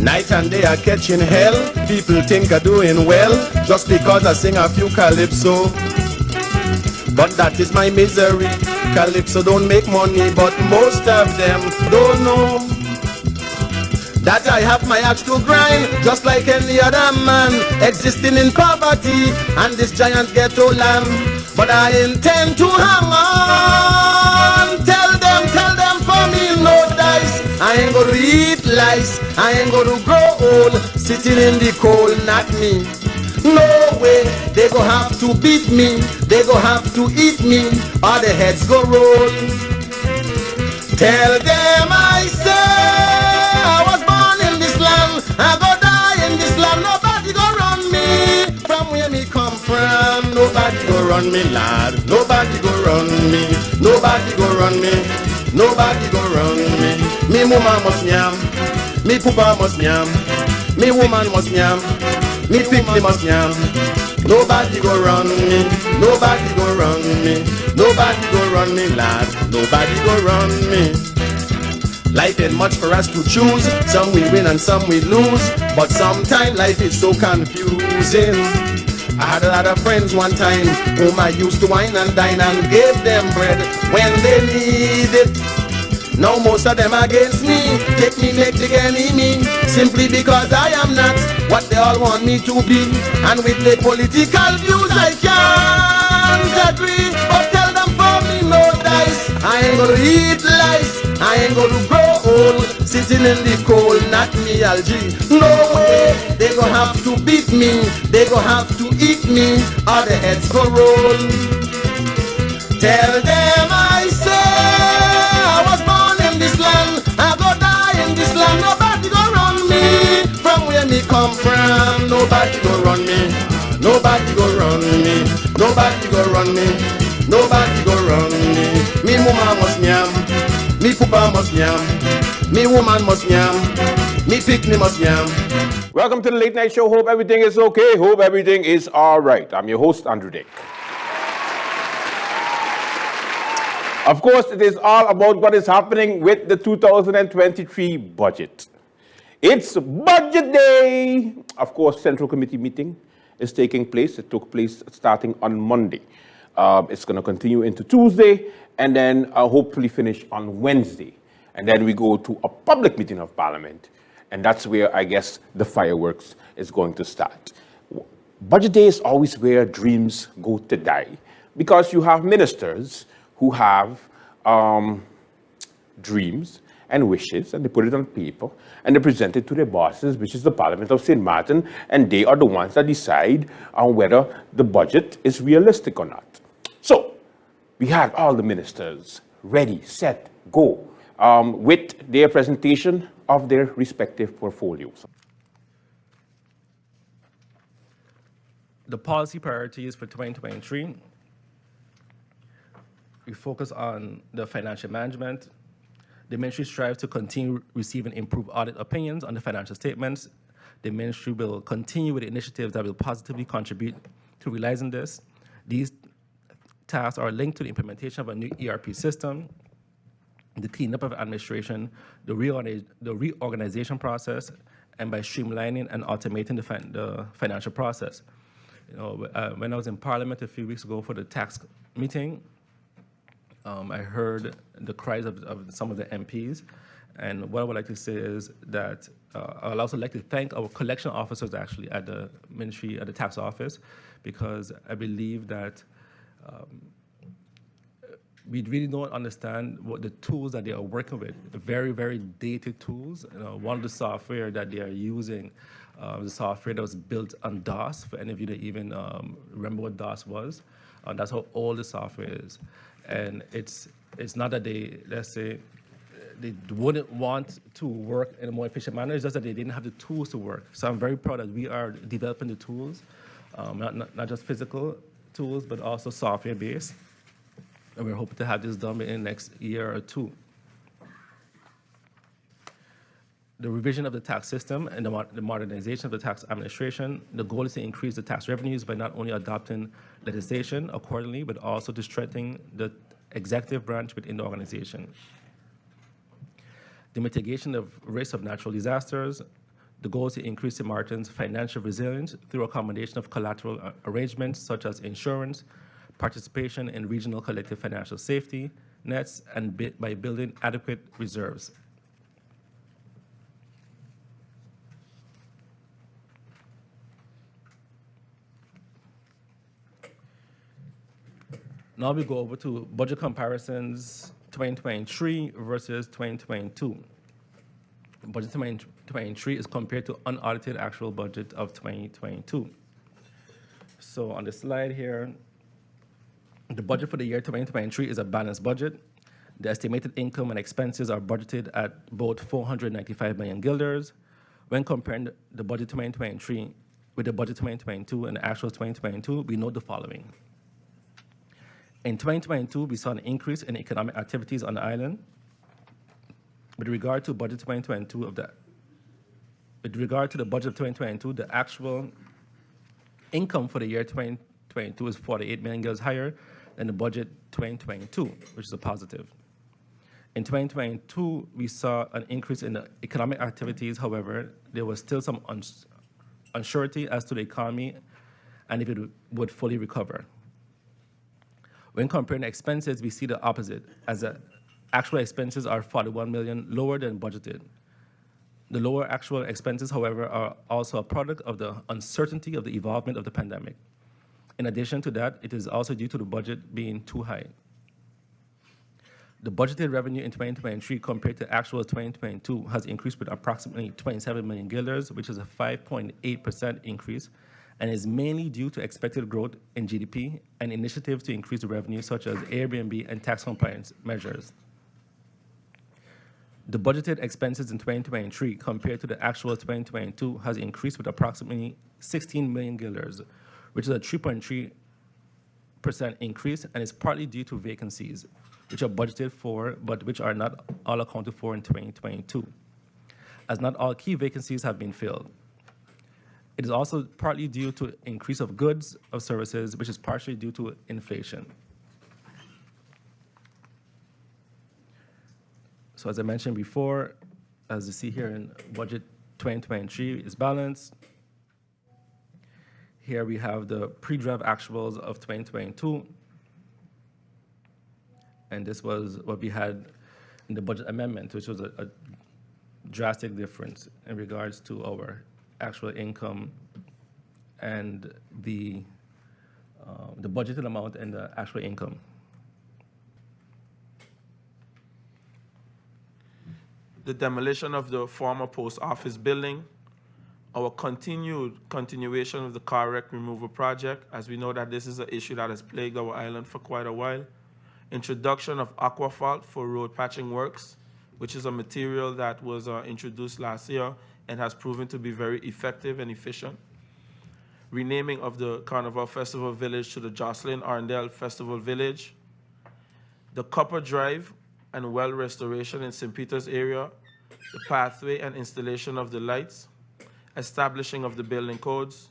Night and day are catching hell. People think I'm doing well just because I sing a few calypso. But that is my misery. Calypso don't make money, but most of them don't know that I have my axe to grind, just like any other man, existing in poverty and this giant ghetto land. But I intend to hang on. Tell them for me no dice. I ain't gonna eat lice. I ain't gonna grow old, sitting in the cold, not me. No way, they go have to beat me, they go have to eat me, or the heads go roll. Tell them I say I was born in this land, I go die in this land. Nobody go run me from where me come from. Nobody go run me, lad. Nobody go run me. Nobody go run me. Nobody go run me. Me mama must yam, me papa must yam, me woman must yam, me pickle must yam. Nobody go run me. Nobody go run me. Nobody go run me, lad. Nobody go run me. Life ain't much for us to choose. Some we win and some we lose. But sometimes life is so confusing. I had a lot of friends one time whom I used to wine and dine and gave them bread when they need it. Now most of them against me, take me, make the enemy, simply because I am not what they all want me to be. And with the political views I can't agree, but tell them for me no dice. I ain't gonna eat lice, I ain't gonna grow old, sitting in the cold, not me algae. No way, they go have to beat me, they go have to eat me, or the heads go roll. Tell them I say I was born in this land, I go die in this land. Nobody go run me from where me come from. Nobody go run me. Nobody go run me. Nobody go run me. Nobody go run me. Me mama must yam, me papa must yam, me woman must yam, me pickney must yam. Welcome to the Late Night Show. Hope everything is okay. Hope everything is all right. I'm your host, Andrew Dick. Of course, it is all about what is happening with the 2023 budget. It's budget day. Of course, Central Committee meeting is taking place. It took place starting on Monday. It's going to continue into Tuesday and then hopefully finish on Wednesday. And then we go to a public meeting of Parliament. And that's where I guess the fireworks is going to start. Budget day is always where dreams go to die because you have ministers who have dreams and wishes, and they put it on paper, and they present it to their bosses, which is the Parliament of St. Martin, and they are the ones that decide on whether the budget is realistic or not. So, we had all the ministers ready, set, go, with their presentation of their respective portfolios. The policy priorities for 2023. We focus on the financial management. The ministry strives to continue receiving improved audit opinions on the financial statements. The ministry will continue with initiatives that will positively contribute to realizing this. These tasks are linked to the implementation of a new ERP system, the cleanup of administration, the reorganization process, and by streamlining and automating the financial process. You know, when I was in Parliament a few weeks ago for the tax meeting, I heard the cries of some of the MPs, and what I would like to say is that I would also like to thank our collection officers actually at the ministry, at the tax office, because I believe that we really don't understand what the tools that they are working with, very, very dated tools. You know, one of the software that they are using, the software that was built on DOS, for any of you that even remember what DOS was, that's how old the software is. And it's not that they, let's say, they wouldn't want to work in a more efficient manner, it's just that they didn't have the tools to work. So I'm very proud that we are developing the tools, not just physical tools, but also software-based. And we're hoping to have this done in the next year or two. The revision of the tax system and the modernization of the tax administration, the goal is to increase the tax revenues by not only adopting legislation accordingly, but also to strengthen the executive branch within the organization. The mitigation of risks of natural disasters, The goal is to increase St. Martin's financial resilience through a combination of collateral arrangements such as insurance, participation in regional collective financial safety nets, and by building adequate reserves. Now we go over to budget comparisons 2023 versus 2022. Budget 2023 is compared to unaudited actual budget of 2022. So on the slide here, the budget for the year 2023 is a balanced budget. The estimated income and expenses are budgeted at both 495 million guilders. When comparing the budget 2023 with the budget 2022 and the actual 2022, we note the following. In 2022, we saw an increase in economic activities on the island. With regard to budget 2022 with regard to the budget of 2022, the actual income for the year 2022 is 48 million guilders higher than the budget 2022, which is a positive. In 2022, we saw an increase in the economic activities. However, there was still some uncertainty as to the economy and if it would fully recover. When comparing the expenses, we see the opposite, as the actual expenses are 41 million lower than budgeted. The lower actual expenses, however, are also a product of the uncertainty of the evolvement of the pandemic. In addition to that, it is also due to the budget being too high. The budgeted revenue in 2023 compared to actual 2022 has increased with approximately 27 million guilders, which is a 5.8% increase, and is mainly due to expected growth in GDP and initiatives to increase the revenue, such as Airbnb and tax compliance measures. The budgeted expenses in 2023 compared to the actual 2022 has increased with approximately 16 million guilders, which is a 3.3% increase, and is partly due to vacancies, which are budgeted for, but which are not all accounted for in 2022, as not all key vacancies have been filled. It is also partly due to increase of goods of services, which is partially due to inflation. So as I mentioned before, as you see here in budget 2023 is balanced. Here we have the pre-draft actuals of 2022. And this was what we had in the budget amendment, which was a drastic difference in regards to our actual income and the budgeted amount and the actual income. The demolition of the former post office building, our continuation of the car wreck removal project, as we know that this is an issue that has plagued our island for quite a while. Introduction of aquaphalt for road patching works, which is a material that was introduced last year and has proven to be very effective and efficient. Renaming of the Carnival Festival Village to the Jocelyn Arndale Festival Village. The Copper Drive and well restoration in St. Peter's area. The pathway and installation of the lights. Establishing of the building codes.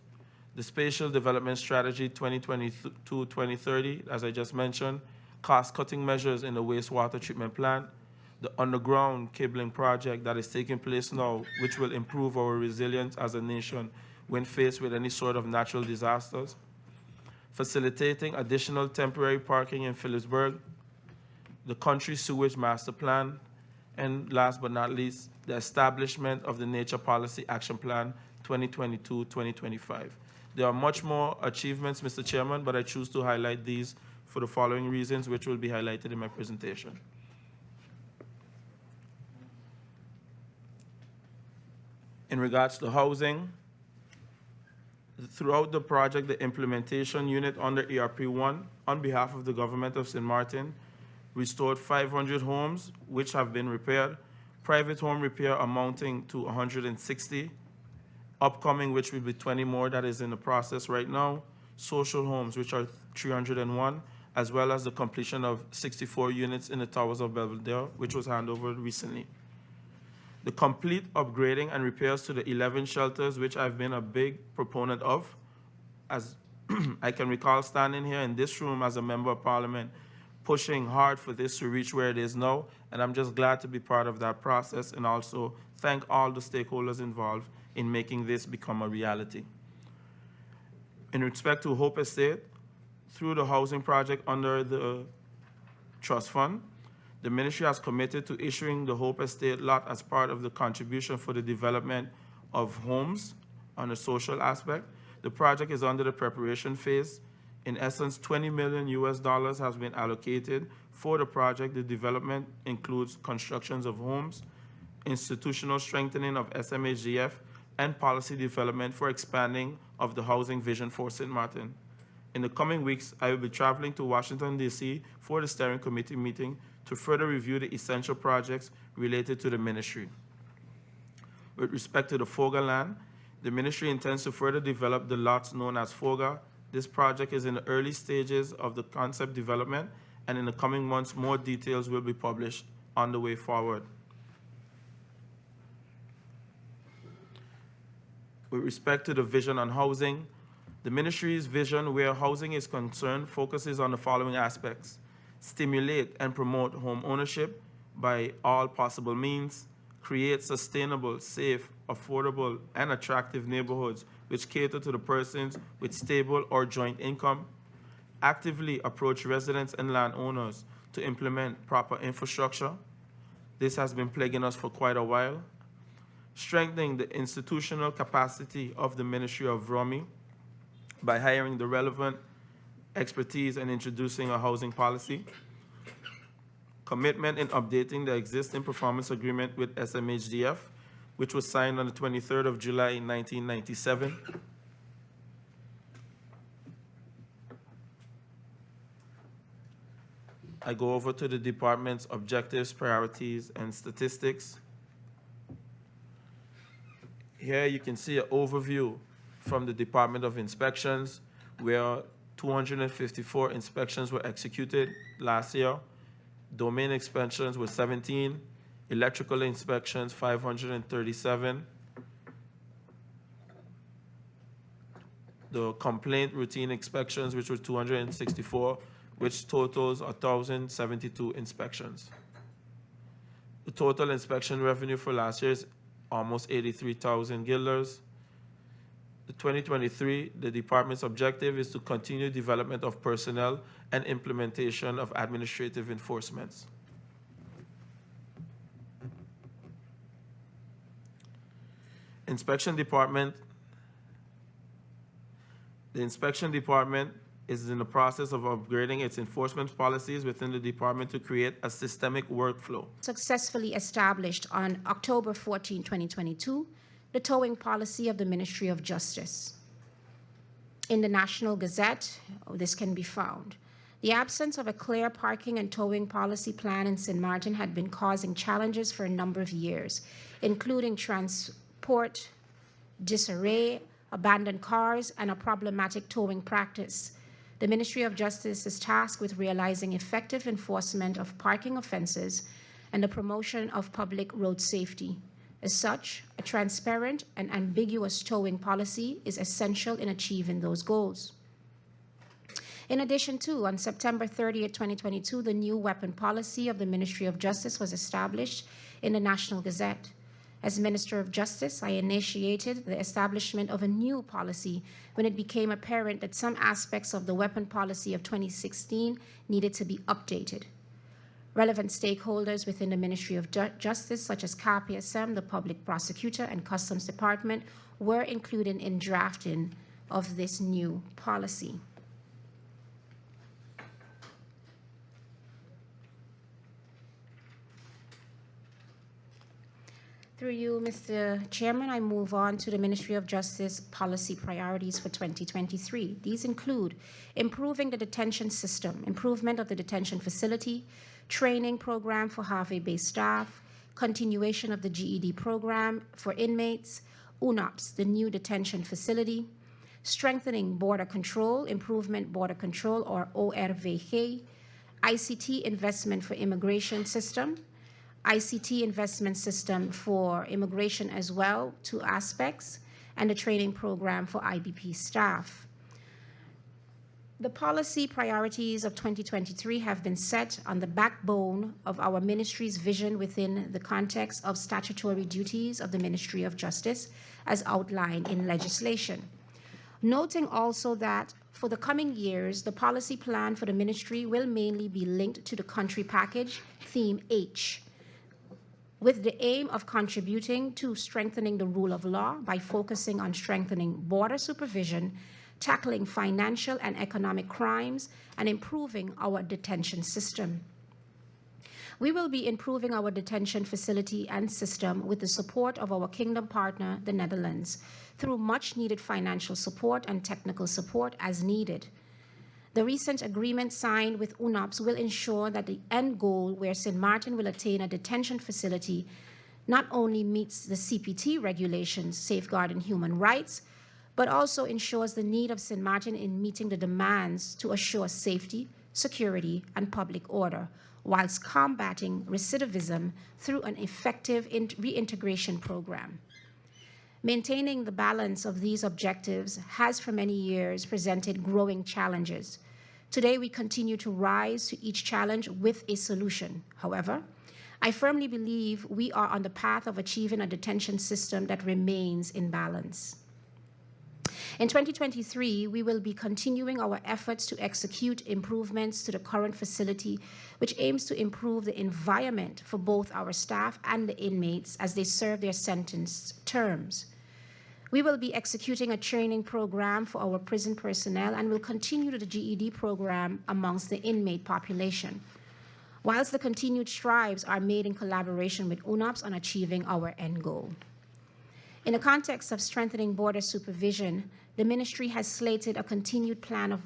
The Spatial Development Strategy 2022-2030, as I just mentioned. Cost-cutting measures in the wastewater treatment plant. The underground cabling project that is taking place now, which will improve our resilience as a nation when faced with any sort of natural disasters. Facilitating additional temporary parking in Phillipsburg. The country sewage master plan. And last but not least, the establishment of the Nature Policy Action Plan 2022-2025. There are much more achievements, Mr. Chairman, but I choose to highlight these for the following reasons, which will be highlighted in my presentation. In regards to housing, throughout the project, the implementation unit under ERP1, on behalf of the government of St. Martin, restored 500 homes, which have been repaired, private home repair amounting to 160, upcoming, which will be 20 more that is in the process right now, social homes, which are 301, as well as the completion of 64 units in the Towers of Belvedere, which was handed over recently. The complete upgrading and repairs to the 11 shelters, which I've been a big proponent of, as I can recall standing here in this room as a member of parliament, pushing hard for this to reach where it is now, and I'm just glad to be part of that process and also thank all the stakeholders involved in making this become a reality. In respect to Hope Estate, through the housing project under the trust fund, the ministry has committed to issuing the Hope Estate lot as part of the contribution for the development of homes on a social aspect. The project is under the preparation phase. In essence, $20 million has been allocated for the project. The development includes constructions of homes, institutional strengthening of SMHDF, and policy development for expanding of the housing vision for St. Martin. In the coming weeks, I will be traveling to Washington, D.C. for the steering committee meeting to further review the essential projects related to the ministry. With respect to the Foga land, the ministry intends to further develop the lots known as Foga. This project is in the early stages of the concept development, and in the coming months, more details will be published on the way forward. With respect to the vision on housing, the ministry's vision where housing is concerned focuses on the following aspects: stimulate and promote home ownership by all possible means, create sustainable, safe, affordable, and attractive neighborhoods which cater to the persons with stable or joint income, actively approach residents and landowners to implement proper infrastructure. This has been plaguing us for quite a while. Strengthening the institutional capacity of the Ministry of ROMI by hiring the relevant expertise and introducing a housing policy. Commitment in updating the existing performance agreement with SMHDF, which was signed on the 23rd of July in 1997. I go over to the department's objectives, priorities, and statistics. Here you can see an overview from the Department of Inspections, where 254 inspections were executed last year. Domain inspections were 17, electrical inspections 537. The complaint routine inspections, which were 264, which totals 1,072 inspections. The total inspection revenue for last year is almost 83,000 guilders. The 2023, the department's objective is to continue development of personnel and implementation of administrative enforcements. Inspection department. The inspection department is in the process of upgrading its enforcement policies within the department to create a systemic workflow. Successfully established on October 14, 2022, the towing policy of the Ministry of Justice. In the National Gazette, this can be found. The absence of a clear parking and towing policy plan in St. Martin had been causing challenges for a number of years, including transport disarray, abandoned cars, and a problematic towing practice. The Ministry of Justice is tasked with realizing effective enforcement of parking offenses and the promotion of public road safety. As such, a transparent and ambiguous towing policy is essential in achieving those goals. In addition to, on September 30, 2022, the new weapon policy of the Ministry of Justice was established in the National Gazette. As Minister of Justice, I initiated the establishment of a new policy when it became apparent that some aspects of the weapon policy of 2016 needed to be updated. Relevant stakeholders within the Ministry of Justice, such as KPSM, the Public Prosecutor, and Customs Department, were included in drafting of this new policy. Through you, Mr. Chairman, I move on to the Ministry of Justice policy priorities for 2023. These include improving the detention system, improvement of the detention facility, training program for Harvey-based staff, continuation of the GED program for inmates, UNOPS, the new detention facility, strengthening border control, improvement border control or ORVG, ICT investment for immigration system, ICT investment system for immigration as well, 2 aspects, and a training program for IBP staff. The policy priorities of 2023 have been set on the backbone of our ministry's vision within the context of statutory duties of the Ministry of Justice as outlined in legislation. Noting also that for the coming years, the policy plan for the ministry will mainly be linked to the country package, theme H, with the aim of contributing to strengthening the rule of law by focusing on strengthening border supervision, tackling financial and economic crimes, and improving our detention system. We will be improving our detention facility and system with the support of our kingdom partner, the Netherlands, through much needed financial support and technical support as needed. The recent agreement signed with UNOPS will ensure that the end goal where St. Martin will attain a detention facility not only meets the CPT regulations safeguarding human rights, but also ensures the need of St. Martin in meeting the demands to assure safety, security, and public order, whilst combating recidivism through an effective reintegration program. Maintaining the balance of these objectives has for many years presented growing challenges. Today, we continue to rise to each challenge with a solution. However, I firmly believe we are on the path of achieving a detention system that remains in balance. In 2023, we will be continuing our efforts to execute improvements to the current facility, which aims to improve the environment for both our staff and the inmates as they serve their sentenced terms. We will be executing a training program for our prison personnel and will continue the GED program amongst the inmate population, whilst the continued strides are made in collaboration with UNOPS on achieving our end goal. In the context of strengthening border supervision, the ministry has slated a continued plan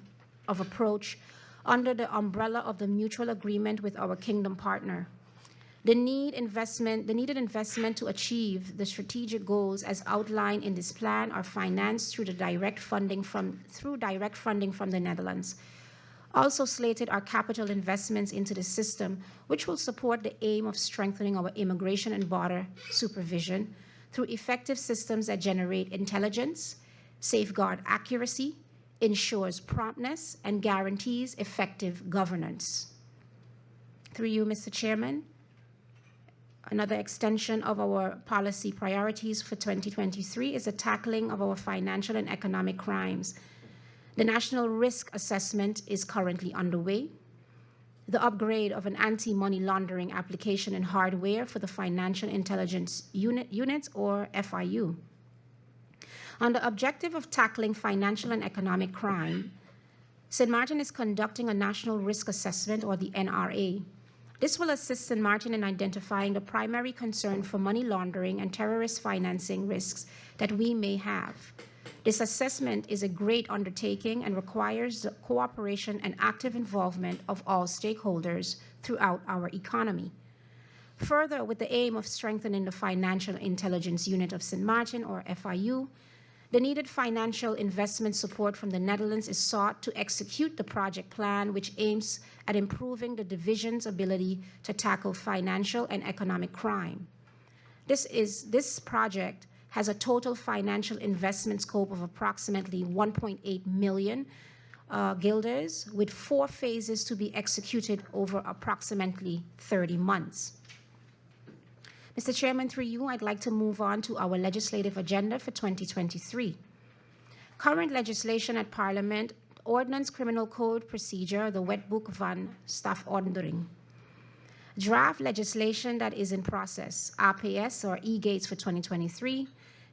of approach under the umbrella of the mutual agreement with our kingdom partner. The needed investment to achieve the strategic goals as outlined in this plan are financed through direct funding from the Netherlands. Also slated are capital investments into the system, which will support the aim of strengthening our immigration and border supervision through effective systems that generate intelligence, safeguard accuracy, ensures promptness, and guarantees effective governance. Through you, Mr. Chairman, another extension of our policy priorities for 2023 is the tackling of our financial and economic crimes. The National Risk Assessment is currently underway. The upgrade of an anti-money laundering application and hardware for the Financial Intelligence Unit, or FIU. On the objective of tackling financial and economic crime, St. Martin is conducting a National Risk Assessment, or the NRA. This will assist St. Martin in identifying the primary concern for money laundering and terrorist financing risks that we may have. This assessment is a great undertaking and requires the cooperation and active involvement of all stakeholders throughout our economy. Further, with the aim of strengthening the Financial Intelligence Unit of St. Martin, or FIU, the needed financial investment support from the Netherlands is sought to execute the project plan, which aims at improving the division's ability to tackle financial and economic crime. This project has a total financial investment scope of approximately 1.8 million guilders, with 4 phases to be executed over approximately 30 months. Mr. Chairman, through you, I'd like to move on to our legislative agenda for 2023. Current legislation at Parliament, Ordnance Criminal Code Procedure, the Wetboek van Strafordering. Draft legislation that is in process, RPS or E-Gates for 2023,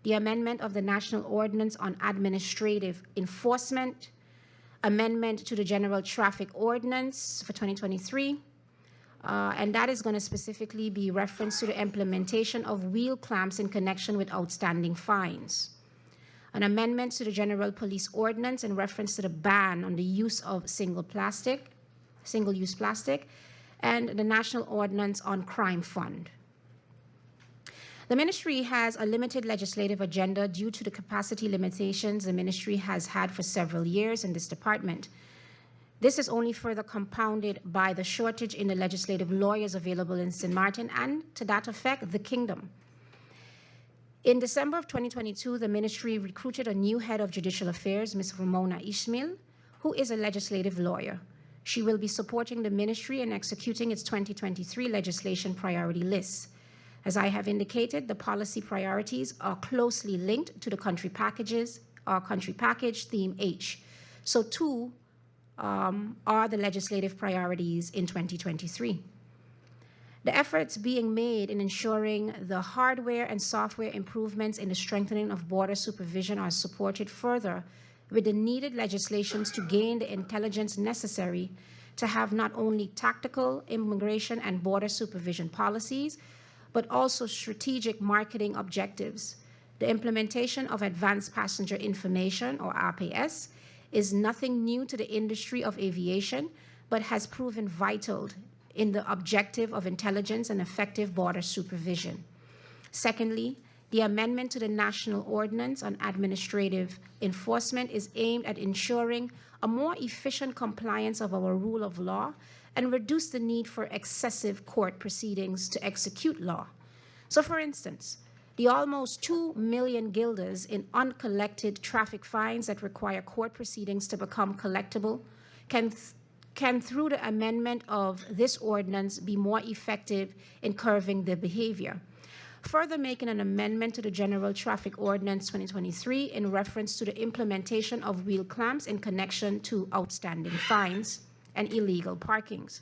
the amendment of the National Ordinance on Administrative Enforcement, amendment to the General Traffic Ordinance for 2023, and that is going to specifically be reference to the implementation of wheel clamps in connection with outstanding fines. An amendment to the General Police Ordinance in reference to the ban on the use of single-use plastic, and the National Ordinance on Crime Fund. The ministry has a limited legislative agenda due to the capacity limitations the ministry has had for several years in this department. This is only further compounded by the shortage in the legislative lawyers available in St. Martin and, to that effect, the Kingdom. In December of 2022, the ministry recruited a new head of judicial affairs, Ms. Ramona Ismail, who is a legislative lawyer. She will be supporting the ministry in executing its 2023 legislation priority lists. As I have indicated, the policy priorities are closely linked to the country package theme H. So too are the legislative priorities in 2023. The efforts being made in ensuring the hardware and software improvements in the strengthening of border supervision are supported further with the needed legislations to gain the intelligence necessary to have not only tactical immigration and border supervision policies, but also strategic marketing objectives. The implementation of Advanced Passenger Information, or APS, is nothing new to the industry of aviation, but has proven vital in the objective of intelligence and effective border supervision. Secondly, the amendment to the National Ordinance on Administrative Enforcement is aimed at ensuring a more efficient compliance of our rule of law and reduce the need for excessive court proceedings to execute law. So, for instance, the almost 2 million guilders in uncollected traffic fines that require court proceedings to become collectible can through the amendment of this ordinance, be more effective in curbing the behavior. Further, making an amendment to the General Traffic Ordinance 2023 in reference to the implementation of wheel clamps in connection to outstanding fines and illegal parkings.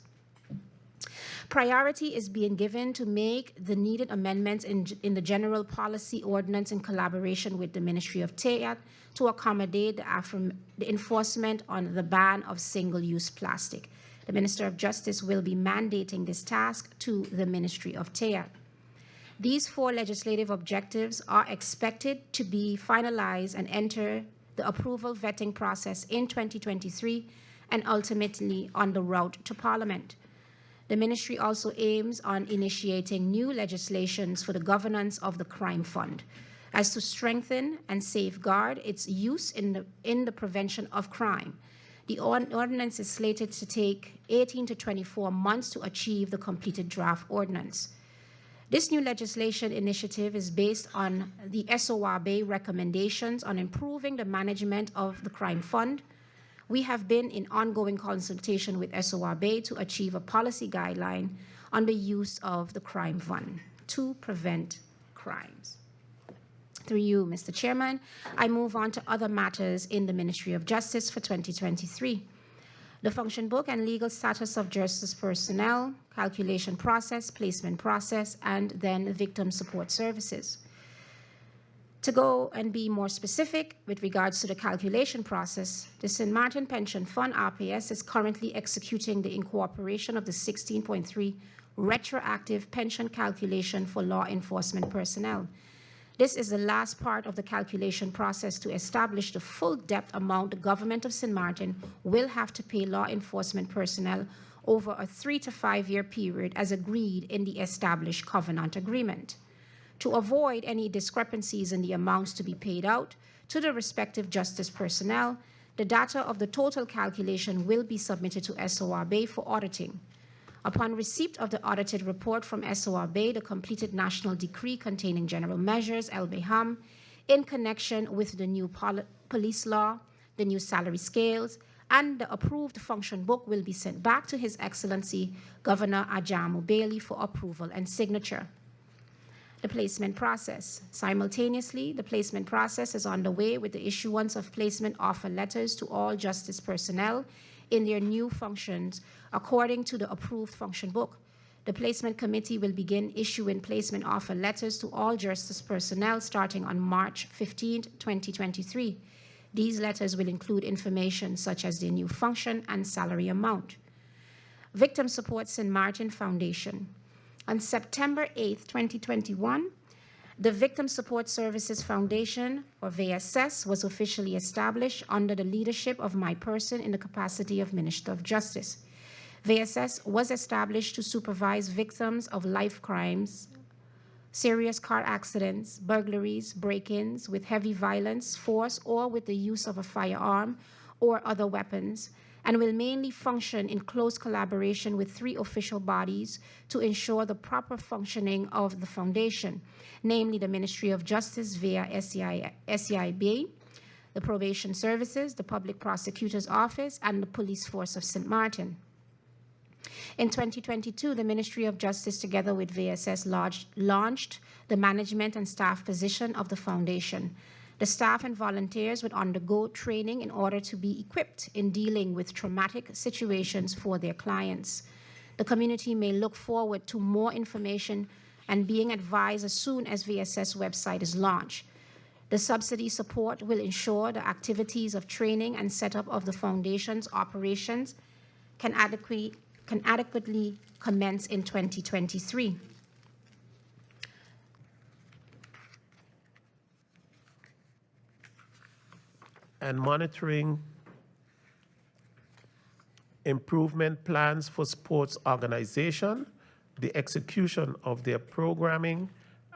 Priority is being given to make the needed amendments in the General Policy Ordinance in collaboration with the Ministry of TEAT to accommodate the enforcement on the ban of single-use plastic. The Minister of Justice will be mandating this task to the Ministry of TEAT. These 4 legislative objectives are expected to be finalized and enter the approval vetting process in 2023 and ultimately on the route to Parliament. The ministry also aims on initiating new legislations for the governance of the crime fund as to strengthen and safeguard its use in the prevention of crime. The ordinance is slated to take 18 to 24 months to achieve the completed draft ordinance. This new legislation initiative is based on the SORB recommendations on improving the management of the crime fund. We have been in ongoing consultation with SORB to achieve a policy guideline on the use of the crime fund to prevent crimes. Through you, Mr. Chairman, I move on to other matters in the Ministry of Justice for 2023. The function book and legal status of justice personnel, calculation process, placement process, and then victim support services. To go and be more specific with regards to the calculation process, the St. Martin Pension Fund, RPS, is currently executing the incorporation of the 16.3 retroactive pension calculation for law enforcement personnel. This is the last part of the calculation process to establish the full depth amount the government of St. Martin will have to pay law enforcement personnel over a 3 to 5 year period as agreed in the established covenant agreement. To avoid any discrepancies in the amounts to be paid out to the respective justice personnel, the data of the total calculation will be submitted to SORB for auditing. Upon receipt of the audited report from SORB, the completed national decree containing general measures, LBHAM, in connection with the new police law, the new salary scales, and the approved function book will be sent back to His Excellency Governor Ajamu Bailey for approval and signature. The placement process. Simultaneously, the placement process is underway with the issuance of placement offer letters to all justice personnel in their new functions according to the approved function book. The placement committee will begin issuing placement offer letters to all justice personnel starting on March 15, 2023. These letters will include information such as their new function and salary amount. Victim Support St. Martin Foundation. On September 8, 2021, the Victim Support Services Foundation, or VSS, was officially established under the leadership of my person in the capacity of Minister of Justice. VSS was established to supervise victims of life crimes, serious car accidents, burglaries, break-ins with heavy violence, force, or with the use of a firearm or other weapons, and will mainly function in close collaboration with 3 official bodies to ensure the proper functioning of the foundation, namely the Ministry of Justice via SEIB, the Probation Services, the Public Prosecutor's Office, and the Police Force of St. Martin. In 2022, the Ministry of Justice, together with VSS, launched the management and staff position of the foundation. The staff and volunteers would undergo training in order to be equipped in dealing with traumatic situations for their clients. The community may look forward to more information and being advised as soon as VSS website is launched. The subsidy support will ensure the activities of training and setup of the foundation's operations can adequately commence in 2023. And monitoring improvement plans for sports organization, the execution of their programming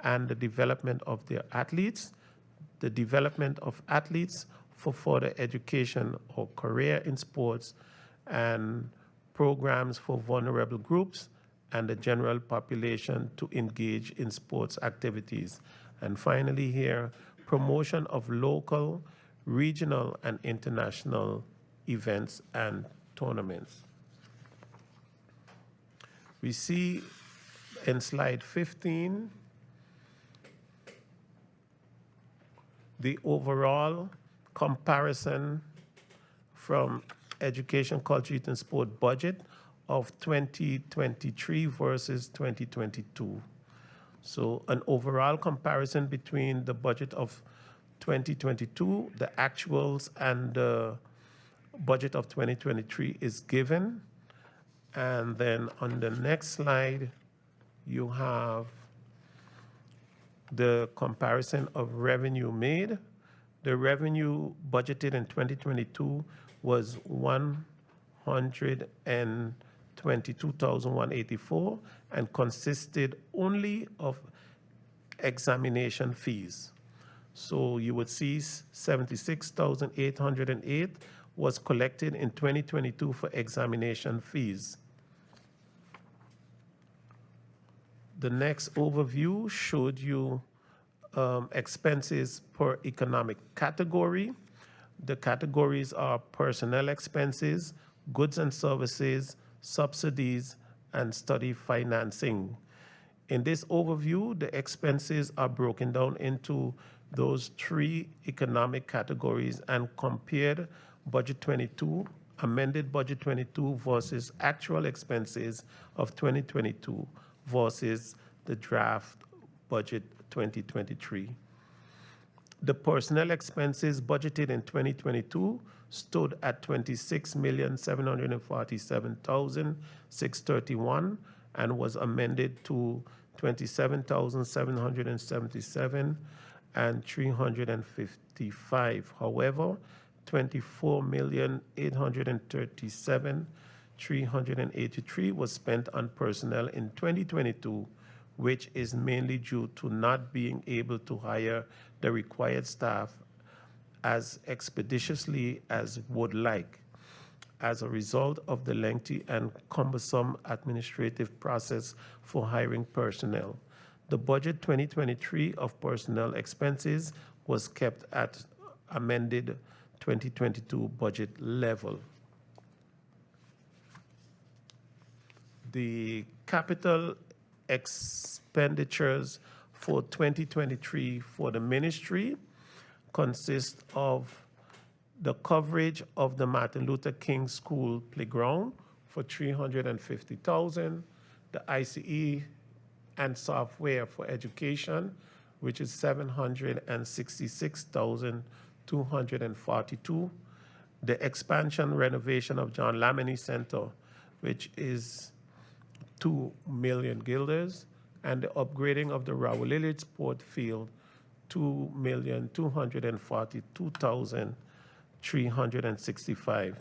and the development of their athletes, the development of athletes for further education or career in sports, and programs for vulnerable groups and the general population to engage in sports activities. And finally here, promotion of local, regional, and international events and tournaments. We see in slide 15 the overall comparison from Education, Culture, Youth, and Sport budget of 2023 versus 2022. So an overall comparison between the budget of 2022, the actuals, and the budget of 2023 is given. And then on the next slide, you have the comparison of revenue made. The revenue budgeted in 2022 was $122,184 and consisted only of examination fees. So you would see $76,808 was collected in 2022 for examination fees. The next overview showed you expenses per economic category. The categories are personnel expenses, goods and services, subsidies, and study financing. In this overview, the expenses are broken down into those three economic categories and compared budget 22, amended budget 22 versus actual expenses of 2022 versus the draft budget 2023. The personnel expenses budgeted in 2022 stood at $26,747,631 and was amended to $27,777 and $355. However, $24,837,383 was spent on personnel in 2022, which is mainly due to not being able to hire the required staff as expeditiously as would like, as a result of the lengthy and cumbersome administrative process for hiring personnel. The budget 2023 of personnel expenses was kept at amended 2022 budget level. The capital expenditures for 2023 for the ministry consist of the coverage of the Martin Luther King School playground for $350,000, the ICE and software for education, which is $766,242, the expansion renovation of John Lamini Center, which is 2 million guilders, and the upgrading of the Raul Lillard Sport Field, $2,242,365.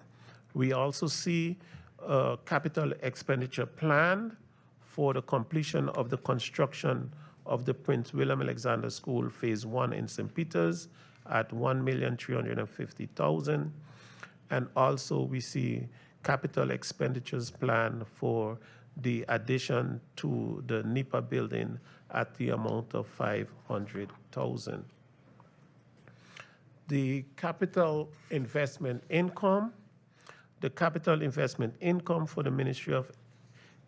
We also see a capital expenditure plan for the completion of the construction of the Prince William Alexander School Phase 1 in St. Peter's at $1,350,000. And also we see capital expenditures plan for the addition to the NEPA building at the amount of $500,000. The capital investment income for the Ministry of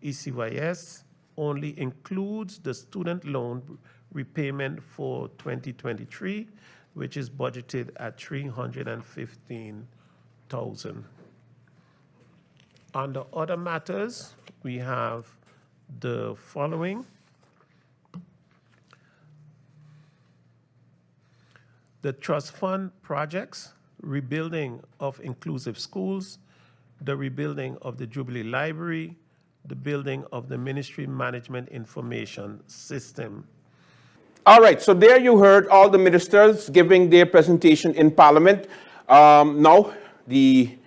ECYS only includes the student loan repayment for 2023, which is budgeted at $315,000. Under other matters, we have the following. The trust fund projects, rebuilding of inclusive schools, the rebuilding of the Jubilee Library, the building of the Ministry Management Information System. All right, so there you heard all the ministers giving their presentation in Parliament. Now, the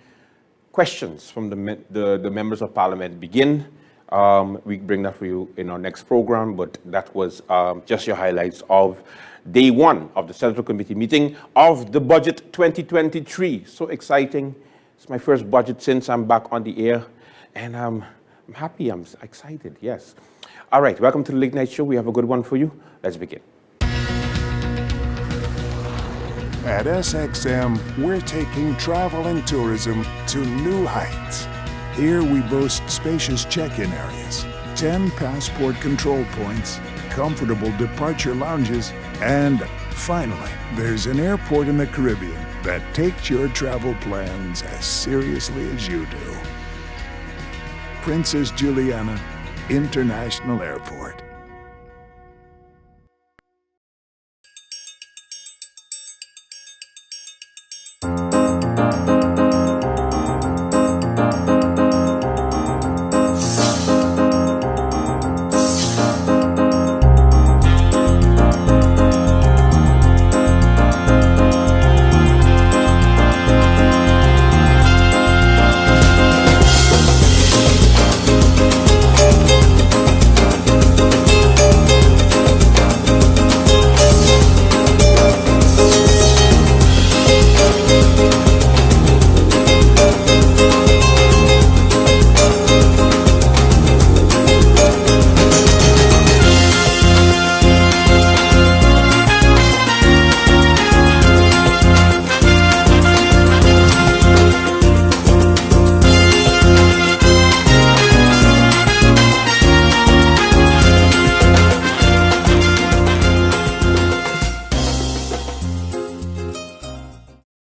questions from the members of Parliament begin. We bring that for you in our next program, but that was just your highlights of day one of the Central Committee meeting of the Budget 2023. So exciting. It's my first budget since I'm back on the air, and I'm happy, I'm excited, yes. All right, welcome to the Late Night Show. We have a good one for you. Let's begin. At SXM, we're taking travel and tourism to new heights. Here we boast spacious check-in areas, 10 passport control points, comfortable departure lounges, and finally, there's an airport in the Caribbean that takes your travel plans as seriously as you do. Princess Juliana International Airport.